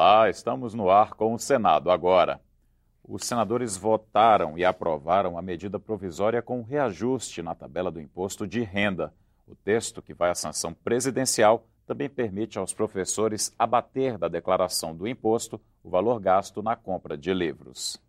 Olá, estamos no ar com o Senado agora. Os senadores votaram e aprovaram a medida provisória com reajuste na tabela do imposto de renda. O texto, que vai à sanção presidencial, também permite aos professores abater da declaração do imposto o valor gasto na compra de livros.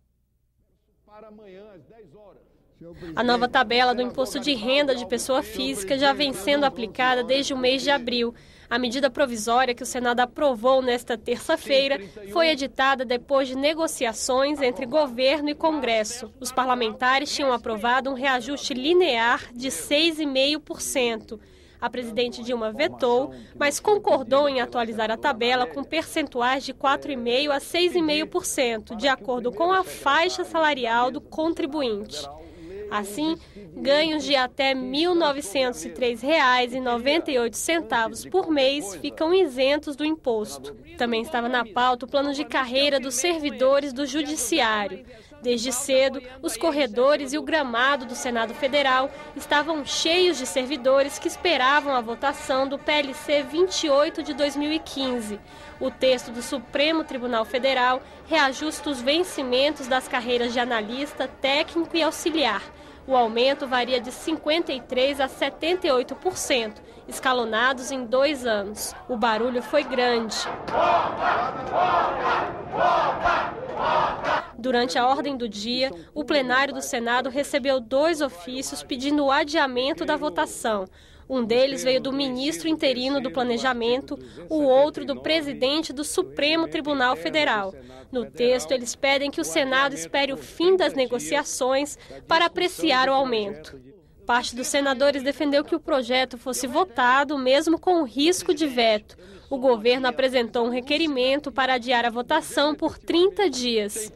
A nova tabela do imposto de renda de pessoa física já vem sendo aplicada desde o mês de abril. A medida provisória que o Senado aprovou nesta terça-feira foi editada depois de negociações entre governo e Congresso. Os parlamentares tinham aprovado um reajuste linear de 6,5%. A presidente Dilma vetou, mas concordou em atualizar a tabela com percentuais de 4,5% a 6,5%, de acordo com a faixa salarial do contribuinte. Assim, ganhos de até R$ 1.903,98 por mês ficam isentos do imposto. Também estava na pauta o plano de carreira dos servidores do Judiciário. Desde cedo, os corredores e o gramado do Senado Federal estavam cheios de servidores que esperavam a votação do PLC 28 de 2015. O texto do Supremo Tribunal Federal reajusta os vencimentos das carreiras de analista, técnico e auxiliar. O aumento varia de 53% a 78%, escalonados em 2 anos. O barulho foi grande. Durante a ordem do dia, o plenário do Senado recebeu 2 ofícios pedindo o adiamento da votação. Um deles veio do ministro interino do Planejamento, o outro do presidente do Supremo Tribunal Federal. No texto, eles pedem que o Senado espere o fim das negociações para apreciar o aumento. Parte dos senadores defendeu que o projeto fosse votado, mesmo com o risco de veto. O governo apresentou um requerimento para adiar a votação por 30 dias.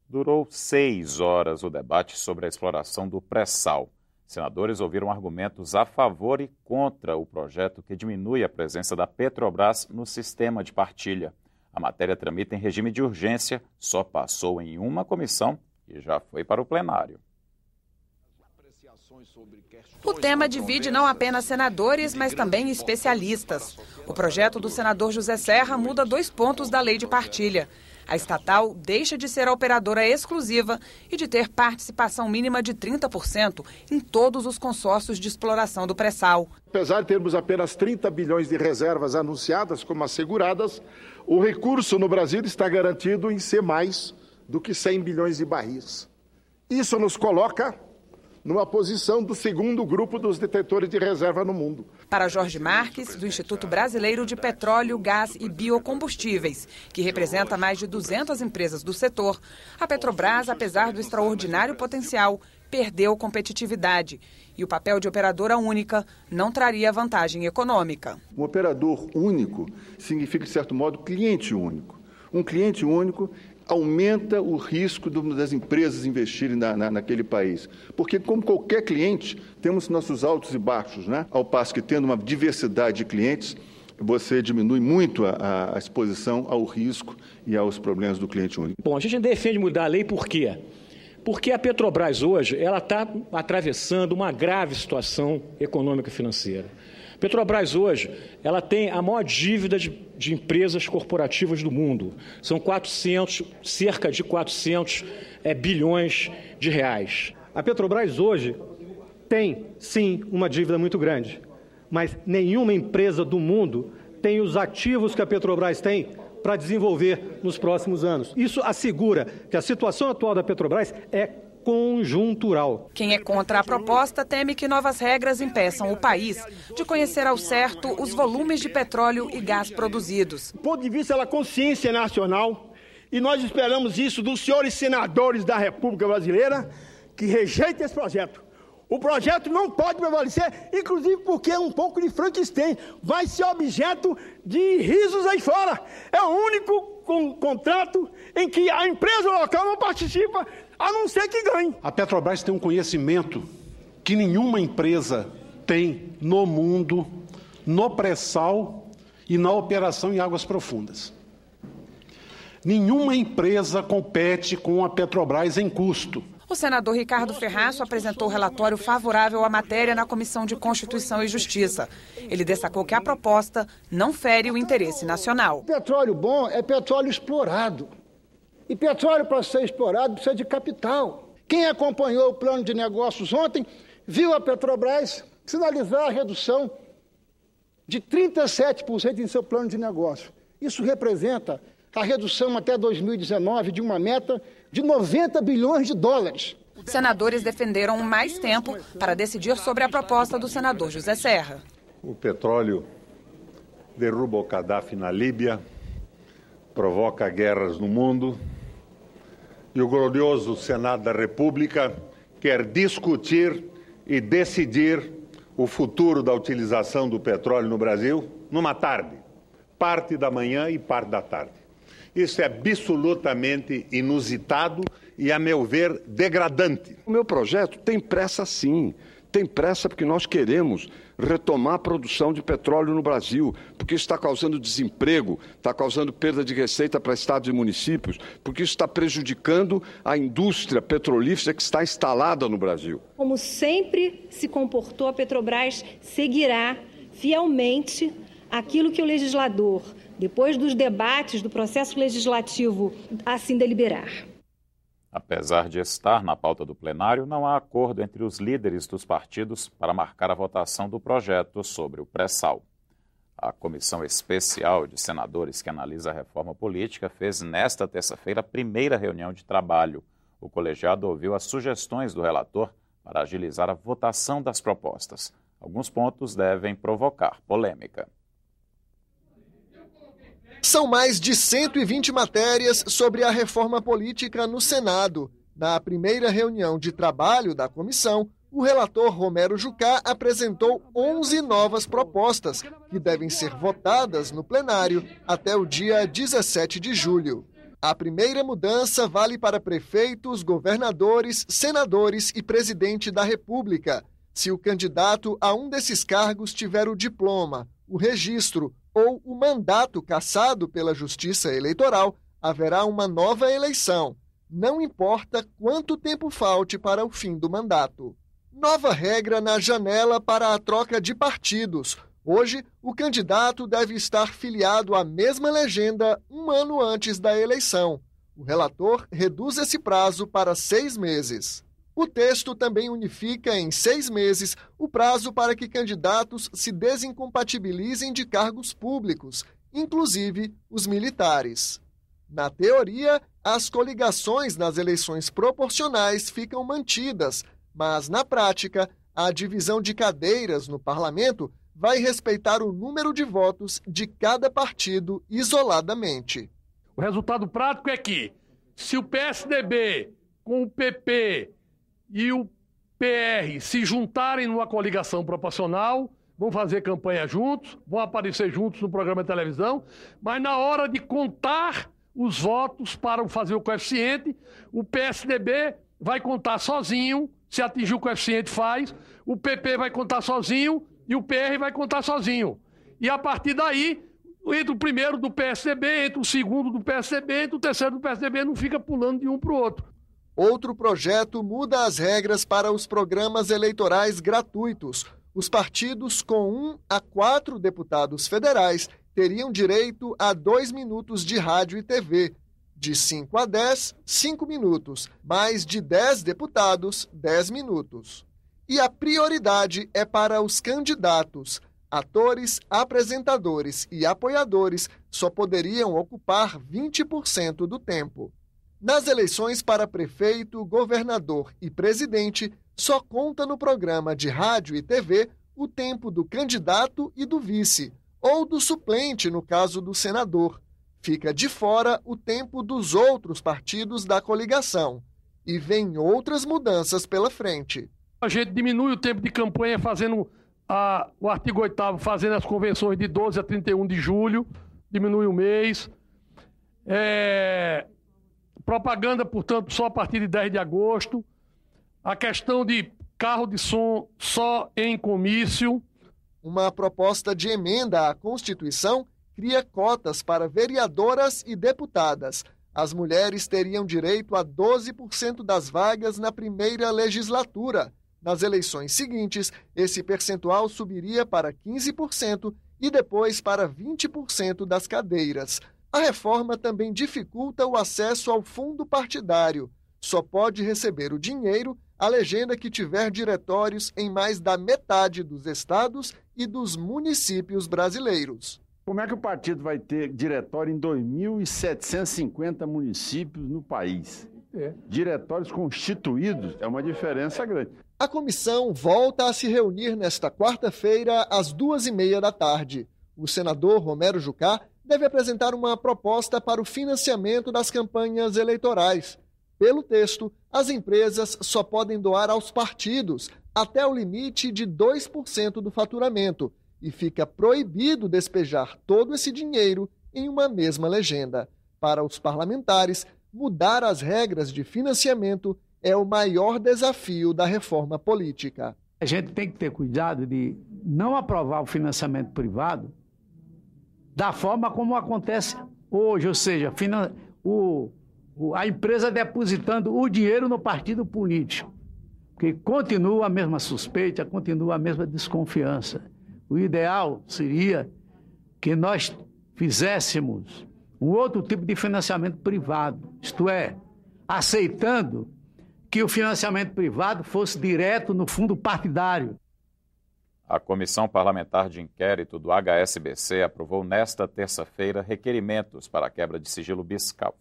Durou 6 horas o debate sobre a exploração do pré-sal. Senadores ouviram argumentos a favor e contra o projeto que diminui a presença da Petrobras no sistema de partilha. A matéria tramita em regime de urgência, só passou em uma comissão e já foi para o plenário. O tema divide não apenas senadores, mas também especialistas. O projeto do senador José Serra muda 2 pontos da lei de partilha. A estatal deixa de ser a operadora exclusiva e de ter participação mínima de 30% em todos os consórcios de exploração do pré-sal. Apesar de termos apenas 30 bilhões de reservas anunciadas como asseguradas, o recurso no Brasil está garantido em ser mais do que 100 bilhões de barris. Isso nos coloca numa posição do segundo grupo dos detetores de reserva no mundo. Para Jorge Marques, do Instituto Brasileiro de Petróleo, Gás e Biocombustíveis, que representa mais de 200 empresas do setor, a Petrobras, apesar do extraordinário potencial, perdeu competitividade. E o papel de operadora única não traria vantagem econômica. Um operador único significa, de certo modo, cliente único. Um cliente único aumenta o risco das empresas investirem naquele país. Porque, como qualquer cliente, temos nossos altos e baixos, né? Ao passo que, tendo uma diversidade de clientes, você diminui muito a exposição ao risco e aos problemas do cliente único. Bom, a gente defende mudar a lei por quê? Porque a Petrobras hoje ela está atravessando uma grave situação econômica e financeira. A Petrobras hoje ela tem a maior dívida de empresas corporativas do mundo. São cerca de 400 bilhões de reais. A Petrobras hoje tem, sim, uma dívida muito grande, mas nenhuma empresa do mundo tem os ativos que a Petrobras tem para desenvolver nos próximos anos. Isso assegura que a situação atual da Petrobras é conjuntural. Quem é contra a proposta teme que novas regras impeçam o país de conhecer ao certo os volumes de petróleo e gás produzidos. Do ponto de vista da consciência nacional, e nós esperamos isso dos senhores senadores da República Brasileira, que rejeitem esse projeto. O projeto não pode prevalecer, inclusive porque é um pouco de Frankenstein. Vai ser objeto de risos aí fora. É o único contrato em que a empresa local não participa, a não ser que ganhe. A Petrobras tem um conhecimento que nenhuma empresa tem no mundo, no pré-sal e na operação em águas profundas. Nenhuma empresa compete com a Petrobras em custo. O senador Ricardo Ferraço apresentou relatório favorável à matéria na Comissão de Constituição e Justiça. Ele destacou que a proposta não fere o interesse nacional. Petróleo bom é petróleo explorado. E petróleo, para ser explorado, precisa de capital. Quem acompanhou o plano de negócios ontem viu a Petrobras sinalizar a redução de 37% em seu plano de negócio. Isso representa a redução até 2019 de uma meta de 90 bilhões de dólares. Senadores defenderam mais tempo para decidir sobre a proposta do senador José Serra. O petróleo derruba o Gaddafi na Líbia, provoca guerras no mundo, e o glorioso Senado da República quer discutir e decidir o futuro da utilização do petróleo no Brasil numa tarde, parte da manhã e parte da tarde. Isso é absolutamente inusitado e, a meu ver, degradante. O meu projeto tem pressa, sim. Tem pressa porque nós queremos retomar a produção de petróleo no Brasil, porque isso está causando desemprego, está causando perda de receita para estados e municípios, porque isso está prejudicando a indústria petrolífera que está instalada no Brasil. Como sempre se comportou, a Petrobras seguirá fielmente aquilo que o legislador, depois dos debates do processo legislativo, assim deliberar. Apesar de estar na pauta do plenário, não há acordo entre os líderes dos partidos para marcar a votação do projeto sobre o pré-sal. A Comissão Especial de Senadores que analisa a reforma política fez nesta terça-feira a primeira reunião de trabalho. O colegiado ouviu as sugestões do relator para agilizar a votação das propostas. Alguns pontos devem provocar polêmica. São mais de 120 matérias sobre a reforma política no Senado. Na primeira reunião de trabalho da comissão, o relator Romero Jucá apresentou 11 novas propostas, que devem ser votadas no plenário até o dia 17 de julho. A primeira mudança vale para prefeitos, governadores, senadores e presidente da República. Se o candidato a um desses cargos tiver o diploma, o registro ou o mandato cassado pela Justiça Eleitoral, haverá uma nova eleição. Não importa quanto tempo falte para o fim do mandato. Nova regra na janela para a troca de partidos. Hoje, o candidato deve estar filiado à mesma legenda um ano antes da eleição. O relator reduz esse prazo para 6 meses. O texto também unifica em 6 meses o prazo para que candidatos se desincompatibilizem de cargos públicos, inclusive os militares. Na teoria, as coligações nas eleições proporcionais ficam mantidas, mas na prática, a divisão de cadeiras no parlamento vai respeitar o número de votos de cada partido isoladamente. O resultado prático é que, se o PSDB com o PP e o PR se juntarem numa coligação proporcional, vão fazer campanha juntos, vão aparecer juntos no programa de televisão, mas na hora de contar os votos para fazer o coeficiente, o PSDB vai contar sozinho, se atingir o coeficiente faz, o PP vai contar sozinho e o PR vai contar sozinho. E a partir daí, entre o primeiro do PSDB, entre o segundo do PSDB, entre o terceiro do PSDB, não fica pulando de um para o outro. Outro projeto muda as regras para os programas eleitorais gratuitos. Os partidos com 1 a 4 deputados federais teriam direito a 2 minutos de rádio e TV. De 5 a 10, 5 minutos. Mais de 10 deputados, 10 minutos. E a prioridade é para os candidatos. Atores, apresentadores e apoiadores só poderiam ocupar 20% do tempo. Nas eleições para prefeito, governador e presidente, só conta no programa de rádio e TV o tempo do candidato e do vice, ou do suplente no caso do senador. Fica de fora o tempo dos outros partidos da coligação. E vem outras mudanças pela frente. A gente diminui o tempo de campanha fazendo o artigo 8º, fazendo as convenções de 12 a 31 de julho, diminui um mês. Propaganda, portanto, só a partir de 10 de agosto. A questão de carro de som só em comício. Uma proposta de emenda à Constituição cria cotas para vereadoras e deputadas. As mulheres teriam direito a 12% das vagas na primeira legislatura. Nas eleições seguintes, esse percentual subiria para 15% e depois para 20% das cadeiras. A reforma também dificulta o acesso ao fundo partidário. Só pode receber o dinheiro a legenda que tiver diretórios em mais da metade dos estados e dos municípios brasileiros. Como é que o partido vai ter diretório em 2.750 municípios no país? Diretórios constituídos é uma diferença grande. A comissão volta a se reunir nesta quarta-feira, às 2h30 da tarde. O senador Romero Jucá deve apresentar uma proposta para o financiamento das campanhas eleitorais. Pelo texto, as empresas só podem doar aos partidos até o limite de 2% do faturamento e fica proibido despejar todo esse dinheiro em uma mesma legenda. Para os parlamentares, mudar as regras de financiamento é o maior desafio da reforma política. A gente tem que ter cuidado de não aprovar o financiamento privado da forma como acontece hoje, ou seja, a empresa depositando o dinheiro no partido político, porque continua a mesma suspeita, continua a mesma desconfiança. O ideal seria que nós fizéssemos um outro tipo de financiamento privado, isto é, aceitando que o financiamento privado fosse direto no fundo partidário. A Comissão Parlamentar de Inquérito do HSBC aprovou nesta terça-feira requerimentos para a quebra de sigilo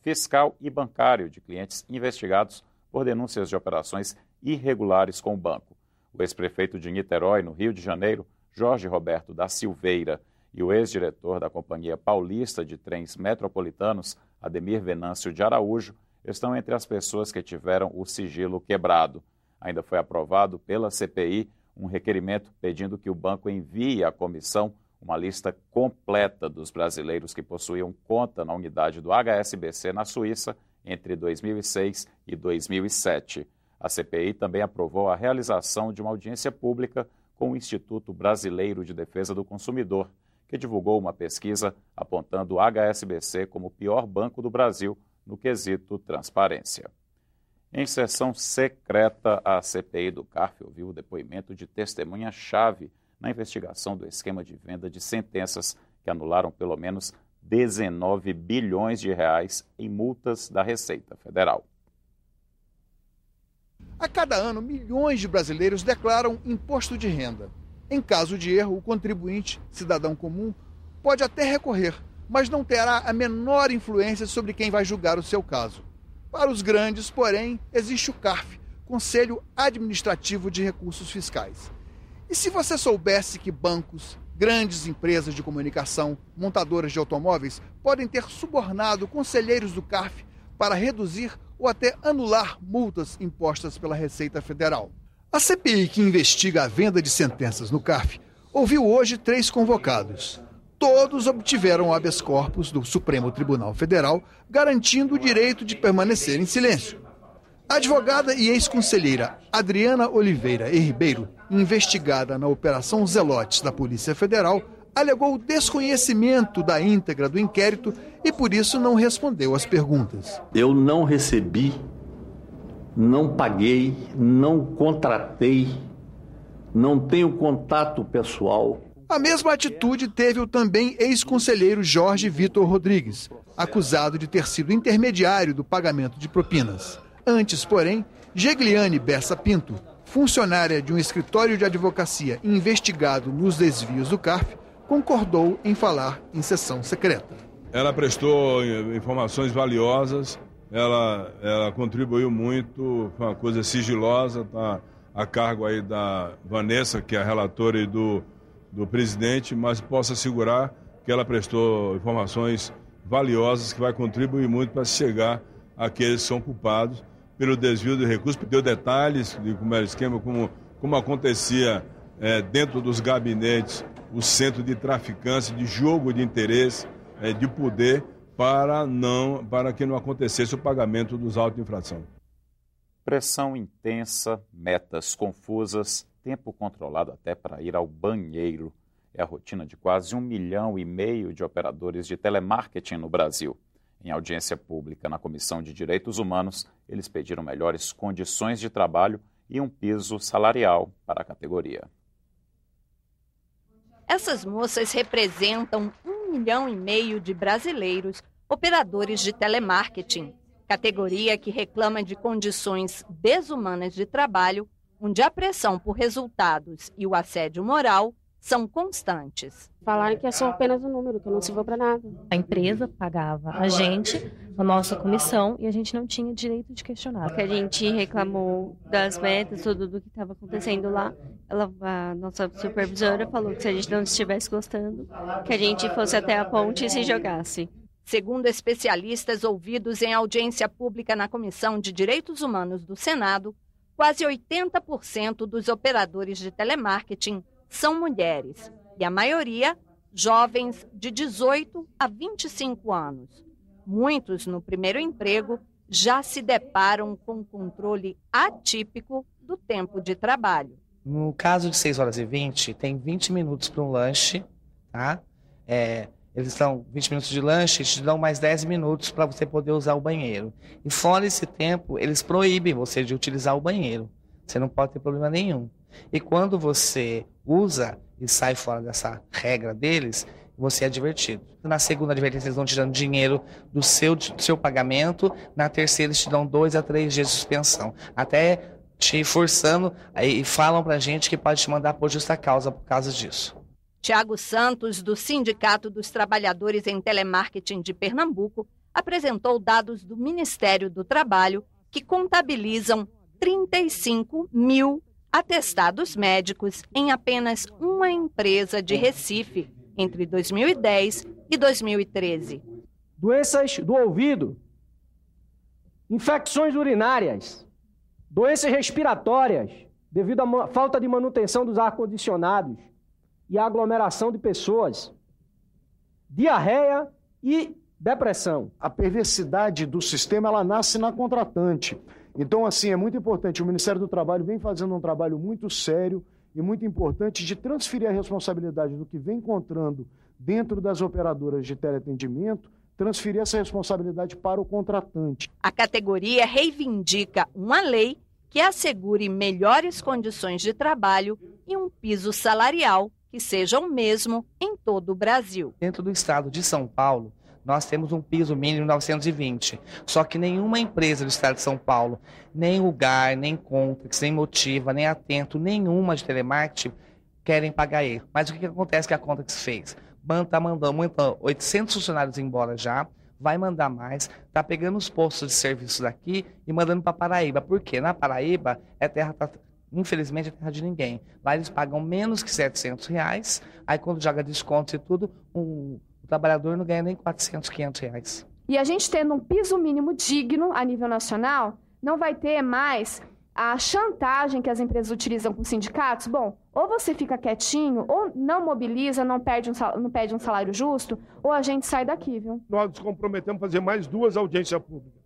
fiscal e bancário de clientes investigados por denúncias de operações irregulares com o banco. O ex-prefeito de Niterói, no Rio de Janeiro, Jorge Roberto da Silveira, e o ex-diretor da Companhia Paulista de Trens Metropolitanos, Ademir Venâncio de Araújo, estão entre as pessoas que tiveram o sigilo quebrado. Ainda foi aprovado pela CPI um requerimento pedindo que o banco envie à comissão uma lista completa dos brasileiros que possuíam conta na unidade do HSBC na Suíça entre 2006 e 2007. A CPI também aprovou a realização de uma audiência pública com o Instituto Brasileiro de Defesa do Consumidor, que divulgou uma pesquisa apontando o HSBC como o pior banco do Brasil no quesito transparência. Em sessão secreta, a CPI do CARF ouviu o depoimento de testemunha-chave na investigação do esquema de venda de sentenças que anularam pelo menos 19 bilhões de reais em multas da Receita Federal. A cada ano, milhões de brasileiros declaram imposto de renda. Em caso de erro, o contribuinte, cidadão comum, pode até recorrer, mas não terá a menor influência sobre quem vai julgar o seu caso. Para os grandes, porém, existe o CARF, Conselho Administrativo de Recursos Fiscais. E se você soubesse que bancos, grandes empresas de comunicação, montadoras de automóveis podem ter subornado conselheiros do CARF para reduzir ou até anular multas impostas pela Receita Federal? A CPI, que investiga a venda de sentenças no CARF, ouviu hoje 3 convocados. Todos obtiveram habeas corpus do Supremo Tribunal Federal, garantindo o direito de permanecer em silêncio. A advogada e ex-conselheira Adriana Oliveira e Ribeiro, investigada na Operação Zelotes da Polícia Federal, alegou desconhecimento da íntegra do inquérito e, por isso, não respondeu às perguntas. Eu não recebi, não paguei, não contratei, não tenho contato pessoal. A mesma atitude teve o também ex-conselheiro Jorge Vitor Rodrigues, acusado de ter sido intermediário do pagamento de propinas. Antes, porém, Gegliane Bessa Pinto, funcionária de um escritório de advocacia investigado nos desvios do CARF, concordou em falar em sessão secreta. Ela prestou informações valiosas, ela contribuiu muito, foi uma coisa sigilosa, está a cargo aí da Vanessa, que é a relatora do presidente, mas posso assegurar que ela prestou informações valiosas que vai contribuir muito para chegar àqueles que são culpados pelo desvio de recursos, deu detalhes de como era o esquema, como acontecia dentro dos gabinetes o centro de traficância, de jogo de interesse, de poder, para que não acontecesse o pagamento dos autos de infração. Pressão intensa, metas confusas, tempo controlado até para ir ao banheiro. É a rotina de quase 1,5 milhão de operadores de telemarketing no Brasil. Em audiência pública na Comissão de Direitos Humanos, eles pediram melhores condições de trabalho e um piso salarial para a categoria. Essas moças representam 1,5 milhão de brasileiros operadores de telemarketing, categoria que reclama de condições desumanas de trabalho, onde a pressão por resultados e o assédio moral são constantes. Falaram que é só apenas um número, que não se for para nada. A empresa pagava a gente, a nossa comissão, e a gente não tinha direito de questionar. Porque a gente reclamou das metas, tudo do que estava acontecendo lá. A nossa supervisora falou que se a gente não estivesse gostando, que a gente fosse até a ponte e se jogasse. Segundo especialistas ouvidos em audiência pública na Comissão de Direitos Humanos do Senado, quase 80% dos operadores de telemarketing são mulheres, e a maioria jovens de 18 a 25 anos. Muitos, no primeiro emprego, já se deparam com controle atípico do tempo de trabalho. No caso de 6h20, tem 20 minutos para um lanche, tá? Eles dão 20 minutos de lanche e te dão mais 10 minutos para você poder usar o banheiro. E fora esse tempo, eles proíbem você de utilizar o banheiro. Você não pode ter problema nenhum. E quando você usa e sai fora dessa regra deles, você é advertido. Na segunda advertência, eles vão te dando dinheiro do seu pagamento. Na terceira, eles te dão 2 a 3 dias de suspensão. Até te forçando, e falam pra gente que pode te mandar por justa causa por causa disso. Tiago Santos, do Sindicato dos Trabalhadores em Telemarketing de Pernambuco, apresentou dados do Ministério do Trabalho que contabilizam 35 mil atestados médicos em apenas uma empresa de Recife, entre 2010 e 2013. Doenças do ouvido, infecções urinárias, doenças respiratórias, devido à falta de manutenção dos ar-condicionados e a aglomeração de pessoas, diarreia e depressão. A perversidade do sistema, ela nasce na contratante. Então, assim, é muito importante. O Ministério do Trabalho vem fazendo um trabalho muito sério e muito importante de transferir a responsabilidade do que vem encontrando dentro das operadoras de teleatendimento, transferir essa responsabilidade para o contratante. A categoria reivindica uma lei que assegure melhores condições de trabalho e um piso salarial que seja o mesmo em todo o Brasil. Dentro do estado de São Paulo, nós temos um piso mínimo 920. Só que nenhuma empresa do estado de São Paulo, nem Lugar, nem Contax, nem Motiva, nem Atento, nenhuma de telemarketing querem pagar ele. Mas o que acontece que a Contax fez? Está mandando 800 funcionários embora já, vai mandar mais, está pegando os postos de serviço daqui e mandando para Paraíba. Por quê? Na Paraíba, infelizmente, é terra de ninguém. Lá eles pagam menos que R$700, aí quando joga descontos e tudo, o trabalhador não ganha nem R$400, R$500. E a gente tendo um piso mínimo digno a nível nacional, não vai ter mais a chantagem que as empresas utilizam com sindicatos. Bom, ou você fica quietinho, ou não mobiliza, não pede um salário justo, ou a gente sai daqui, viu? Nós nos comprometemos a fazer mais 2 audiências públicas.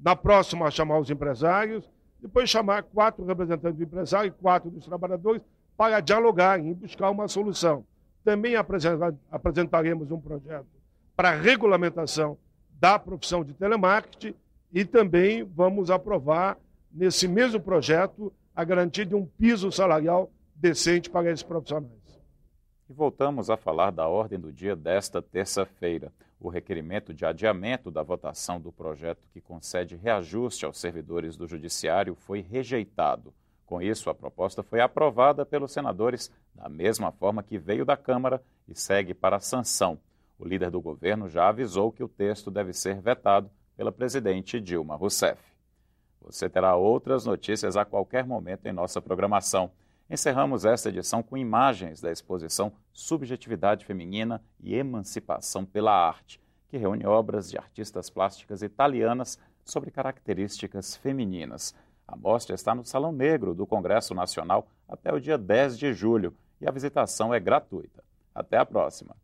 Na próxima, chamar os empresários, depois chamar 4 representantes do empresário e 4 dos trabalhadores para dialogarem e buscar uma solução. Também apresentaremos um projeto para a regulamentação da profissão de telemarketing e também vamos aprovar, nesse mesmo projeto, a garantia de um piso salarial decente para esses profissionais. E voltamos a falar da ordem do dia desta terça-feira. O requerimento de adiamento da votação do projeto que concede reajuste aos servidores do Judiciário foi rejeitado. Com isso, a proposta foi aprovada pelos senadores da mesma forma que veio da Câmara e segue para a sanção. O líder do governo já avisou que o texto deve ser vetado pela presidente Dilma Rousseff. Você terá outras notícias a qualquer momento em nossa programação. Encerramos esta edição com imagens da exposição Subjetividade Feminina e Emancipação pela Arte, que reúne obras de artistas plásticas italianas sobre características femininas. A mostra está no Salão Negro do Congresso Nacional até o dia 10 de julho e a visitação é gratuita. Até a próxima!